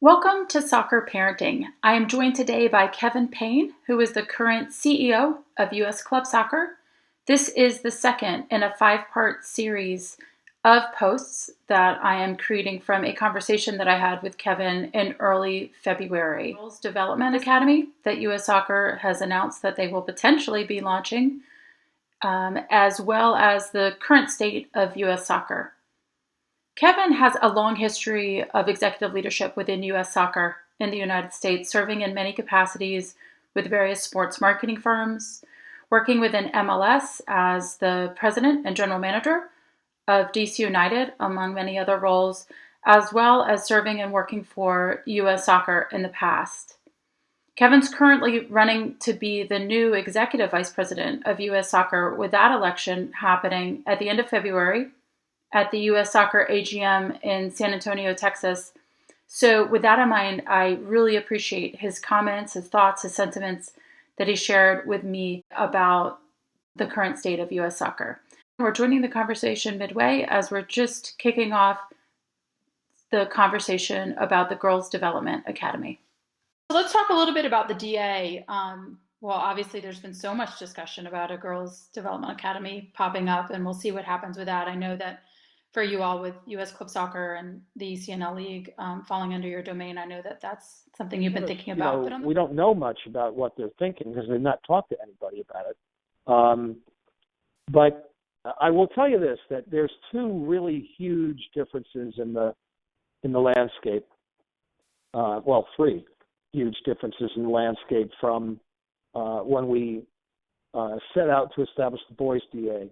Welcome to Soccer Parenting. I am joined today by Kevin Payne, who is the current CEO of US Club Soccer. This is the second in a five-part series of posts that I am creating from a conversation that I had with Kevin in early February. Girls Development Academy that US Soccer has announced that they will potentially be launching, as well as the current state of US Soccer. Kevin has a long history of executive leadership within U.S. Soccer in the United States, serving in many capacities with various sports marketing firms, working within MLS as the president and general manager of DC United, among many other roles, as well as serving and working for U.S. Soccer in the past. Kevin's currently running to be the new executive vice president of U.S. Soccer, with that election happening at the end of February at the U.S. Soccer AGM in San Antonio, Texas. So with that in mind, I really appreciate his comments, his thoughts, his sentiments that he shared with me about the current state of U.S. Soccer. We're joining the conversation midway as we're just kicking off the conversation about the Girls Development Academy. So let's talk a little bit about the DA. Well, obviously, there's been so much discussion about a Girls Development Academy popping up, and we'll see what happens with that. I know that for you all with U.S. Club Soccer and the ECNL League falling under your domain, I know that that's something you've been thinking about. We don't know much about what they're thinking because they've not talked to anybody about it. But I will tell you this, that there's two really huge differences in the landscape. Well, three huge differences in the landscape from when we set out to establish the boys DA.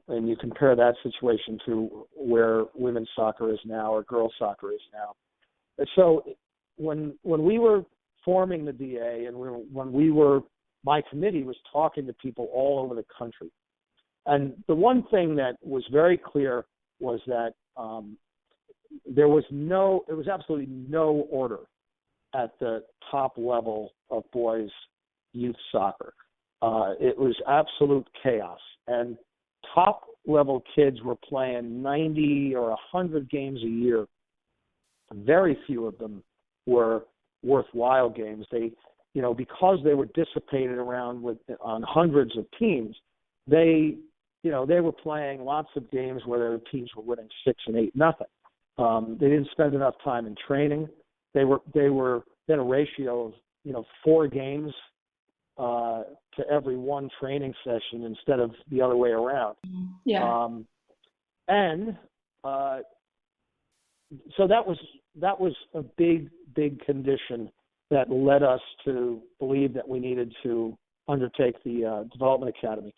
And you compare that situation to where women's soccer is now or girls soccer is now. And so when we were forming the DA and my committee was talking to people all over the country. And the one thing that was very clear was that there was absolutely no order at the top level of boys youth soccer. It was absolute chaos. And top level kids were playing 90 or 100 games a year. Very few of them were worthwhile games. They, because they were dissipated around on hundreds of teams, they were playing lots of games where their teams were winning 6 and 8-0. They didn't spend enough time in training. They had a ratio of 4 games to every one training session instead of the other way around. Yeah. So that was a big condition that led us to believe that we needed to undertake the Development Academy.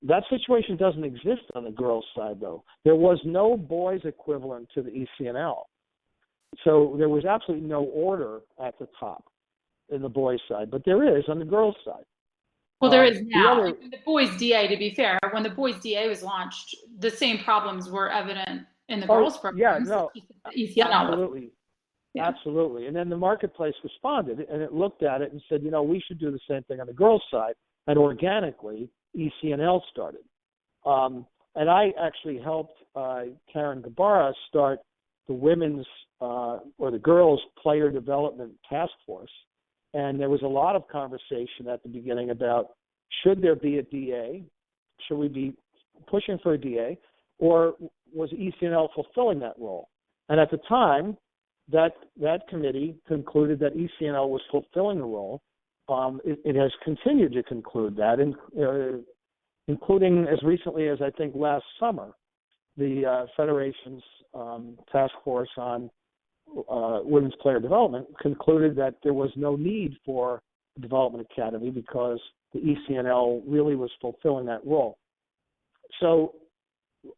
That situation doesn't exist on the girls' side, though. There was no boys equivalent to the ECNL. So there was absolutely no order at the top in the boys' side, but there is on the girls' side. Well, there is now. The boys' DA, to be fair, when the boys' DA was launched, the same problems were evident in the girls' programs. Yeah, no, absolutely. Yeah. Absolutely. And then the marketplace responded, and it looked at it and said, we should do the same thing on the girls' side. And organically, ECNL started. And I actually helped Karen Gabarra start the women's or the girls' player development task force. And there was a lot of conversation at the beginning about, should there be a DA? Should we be pushing for a DA? Or was ECNL fulfilling that role? And at the time, that committee concluded that ECNL was fulfilling the role. It has continued to conclude that, including as recently as I think last summer, the Federation's task force on women's player development concluded that there was no need for a development academy because the ECNL really was fulfilling that role. So,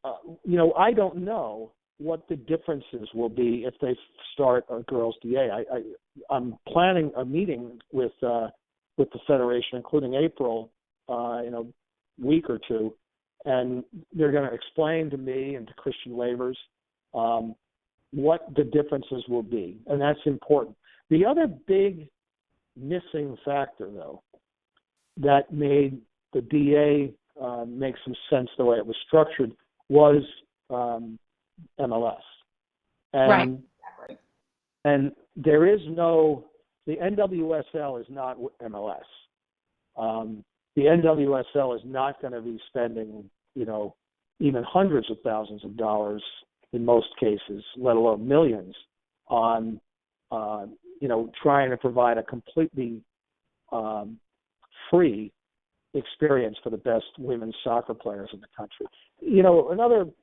I don't know what the differences will be if they start a girls' DA. I'm planning a meeting with the Federation, including April, in a week or two, and they're going to explain to me and to Christian Lavers what the differences will be, and that's important. The other big missing factor, though, that made the DA make some sense the way it was structured was MLS. And, right. Exactly. And there is no, the NWSL is not MLS. The NWSL is not going to be spending, even hundreds of thousands of dollars in most cases, let alone millions, on, trying to provide a completely free experience for the best women's soccer players in the country.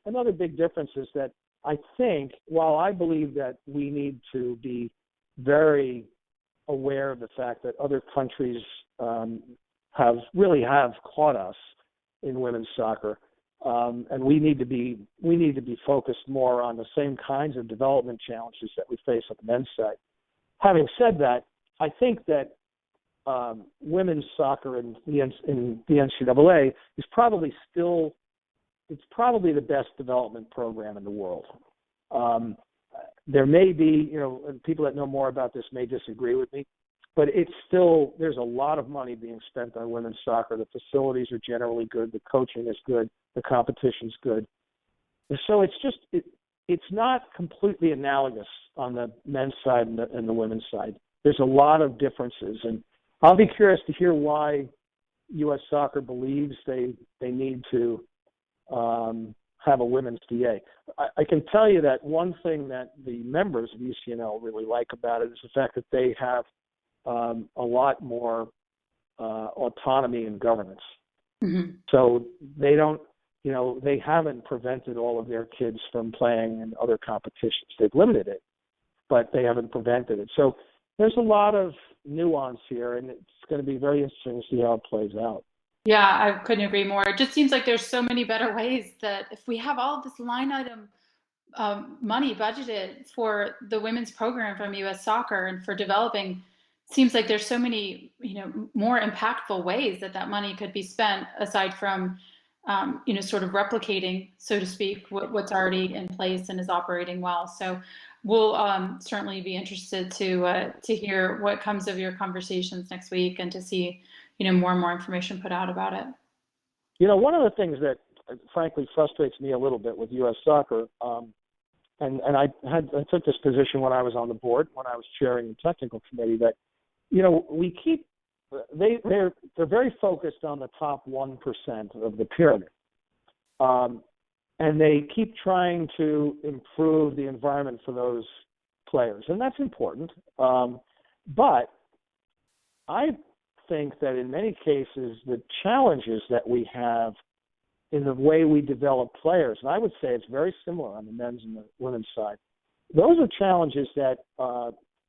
Another big difference is that I think, while I believe that we need to be very aware of the fact that other countries have caught us in women's soccer, and we need to be focused more on the same kinds of development challenges that we face on the men's side. Having said that, I think that women's soccer in the NCAA is probably the best development program in the world. There may be, people that know more about this may disagree with me, but there's a lot of money being spent on women's soccer. The facilities are generally good. The coaching is good. The competition's good. So it's not completely analogous on the men's side and the women's side. There's a lot of differences, and I'll be curious to hear why U.S. Soccer believes they need to have a women's DA. I can tell you that one thing that the members of UCNL really like about it is the fact that they have a lot more autonomy and governance. Mm-hmm. So they don't, they haven't prevented all of their kids from playing in other competitions. They've limited it, but they haven't prevented it. So there's a lot of nuance here, and it's going to be very interesting to see how it plays out. Yeah, I couldn't agree more. It just seems like there's so many better ways that if we have all of this line item money budgeted for the women's program from U.S. Soccer and for developing, seems like there's so many, more impactful ways that money could be spent aside from, sort of replicating, so to speak, what's already in place and is operating well. So we'll certainly be interested to hear what comes of your conversations next week and to see, more and more information put out about it. One of the things that frankly frustrates me a little bit with U.S. Soccer, and I took this position when I was on the board, when I was chairing the technical committee, that they're very focused on the top 1% of the pyramid, and they keep trying to improve the environment for those players, and that's important. But I think that in many cases the challenges that we have in the way we develop players, and I would say it's very similar on the men's and the women's side, those are challenges that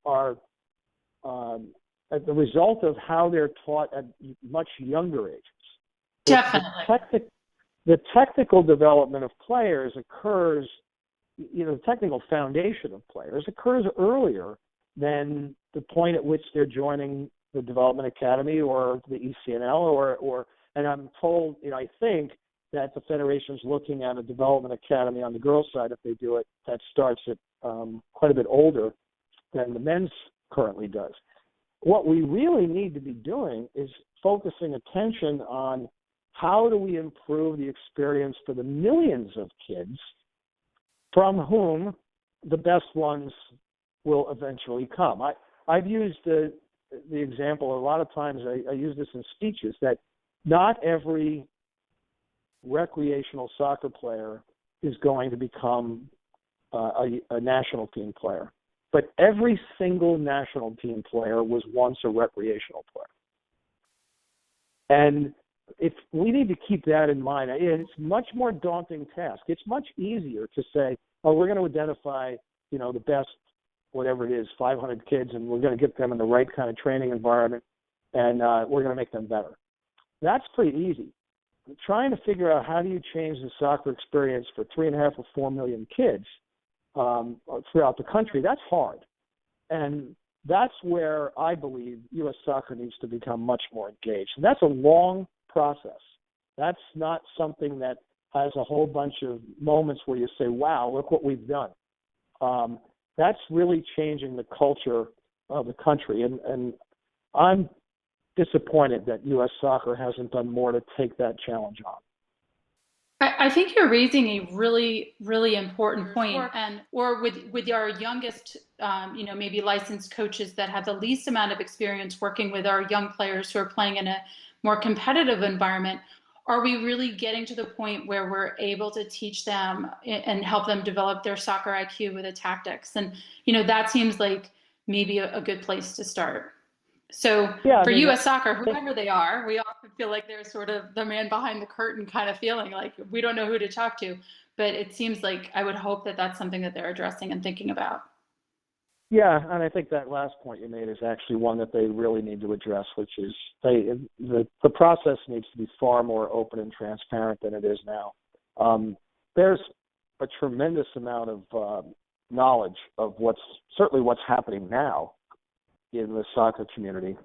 are as the result of how they're taught at much younger ages. Definitely. The technical development of players occurs, the technical foundation of players occurs earlier than the point at which they're joining the Development Academy or the ECNL and I'm told, I think that the Federation's looking at a Development Academy on the girls' side, if they do it, that starts at quite a bit older than the men's currently does. What we really need to be doing is focusing attention on how do we improve the experience for the millions of kids from whom the best ones will eventually come. I've used the example a lot of times, I use this in speeches, that not every recreational soccer player is going to become a national team player. But every single national team player was once a recreational player. And if we need to keep that in mind, it's a much more daunting task. It's much easier to say, we're going to identify, the best, whatever it is, 500 kids, and we're going to get them in the right kind of training environment, and we're going to make them better. That's pretty easy. Trying to figure out how do you change the soccer experience for 3.5 or 4 million kids throughout the country, that's hard. And that's where I believe U.S. Soccer needs to become much more engaged. And that's a long process. That's not something that has a whole bunch of moments where you say, wow, look what we've done. That's really changing the culture of the country. And I'm disappointed that U.S. Soccer hasn't done more to take that challenge on. I think you're raising a really, really important point, and or with our youngest, maybe licensed coaches that have the least amount of experience working with our young players who are playing in a more competitive environment. Are we really getting to the point where we're able to teach them and help them develop their soccer IQ with the tactics? And that seems like maybe a good place to start. So Yeah, I for mean, U.S. soccer, I think whoever they are, we often feel like they're sort of the man behind the curtain kind of feeling, like we don't know who to talk to. But it seems like I would hope that that's something that they're addressing and thinking about. yeah, and I think that last point you made is actually one that they really need to address, which is the process needs to be far more open and transparent than it is now. There's a tremendous amount of knowledge of certainly what's happening now in the soccer community.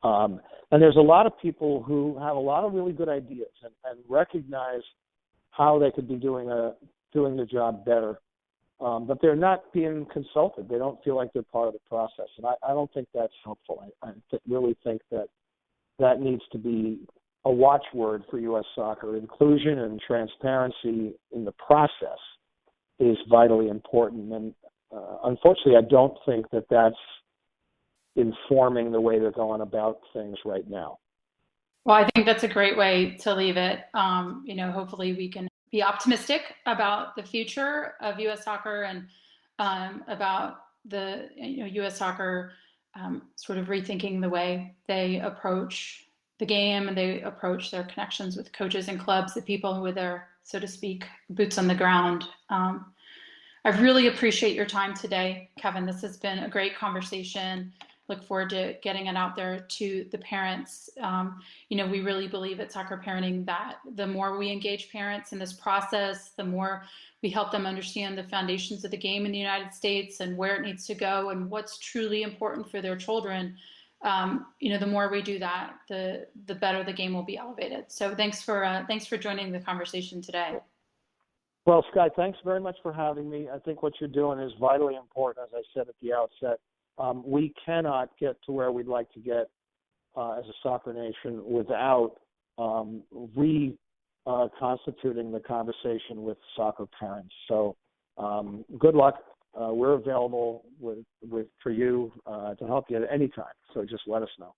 And there's a lot of people who have a lot of really good ideas and recognize how they could be doing the job better. But they're not being consulted. They don't feel like they're part of the process. And I don't think that's helpful. I really think that needs to be a watchword for U.S. soccer. Inclusion and transparency in the process is vitally important. And unfortunately, I don't think that that's informing the way they're going about things right now. Well, I think that's a great way to leave it. Hopefully we can be optimistic about the future of U.S. soccer and about the U.S. soccer sort of rethinking the way they approach the game and they approach their connections with coaches and clubs, the people with their, so to speak, boots on the ground. I really appreciate your time today, Kevin. This has been a great conversation. Look forward to getting it out there to the parents. We really believe at Soccer Parenting that the more we engage parents in this process, the more we help them understand the foundations of the game in the United States and where it needs to go and what's truly important for their children. The more we do that, the better the game will be elevated. So thanks for joining the conversation today. Well, Sky, thanks very much for having me. I think what you're doing is vitally important, as I said at the outset. We cannot get to where we'd like to get as a soccer nation without reconstituting the conversation with soccer parents. So good luck. We're available for you to help you at any time. So just let us know.